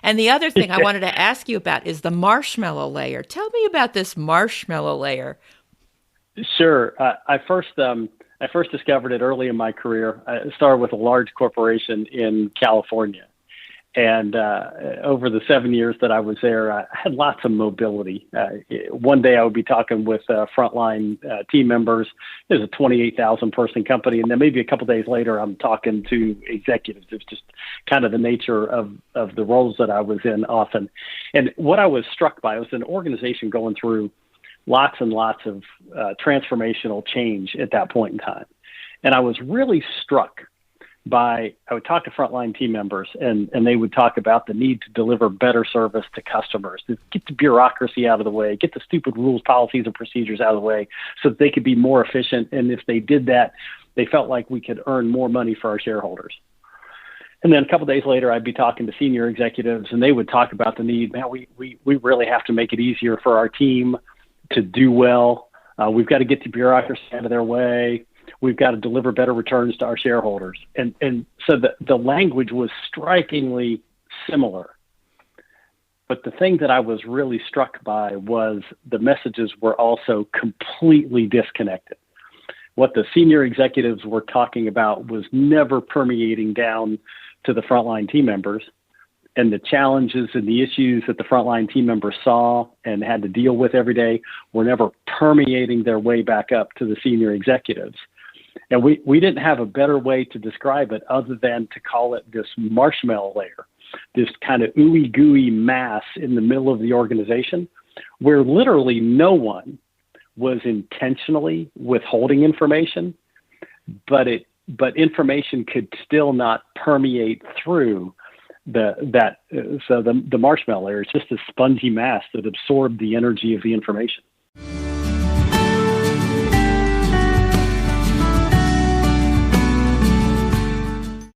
And the other thing I wanted to ask you about is the marshmallow layer. Tell me about this marshmallow layer. Sure. I first discovered it early in my career. I started with a large corporation in California. And over the 7 years that I was there, I had lots of mobility. One day I would be talking with frontline team members. It was a 28,000 person company. And then maybe a couple of days later, I'm talking to executives. It's just kind of the nature of the roles that I was in often. And what I was struck by was an organization going through lots and lots of transformational change at that point in time. And I was really struck I would talk to frontline team members and they would talk about the need to deliver better service to customers, to get the bureaucracy out of the way, get the stupid rules, policies, and procedures out of the way so that they could be more efficient. And if they did that, they felt like we could earn more money for our shareholders. And then a couple of days later, I'd be talking to senior executives and they would talk about the need. Man, we really have to make it easier for our team to do well. We've got to get the bureaucracy out of their way. We've got to deliver better returns to our shareholders. And so the language was strikingly similar. But the thing that I was really struck by was the messages were also completely disconnected. What the senior executives were talking about was never permeating down to the frontline team members. And the challenges and the issues that the frontline team members saw and had to deal with every day were never permeating their way back up to the senior executives. And we didn't have a better way to describe it other than to call it this marshmallow layer, this kind of ooey gooey mass in the middle of the organization where literally no one was intentionally withholding information, but information could still not permeate through the marshmallow layer. It's just a spongy mass that absorbed the energy of the information.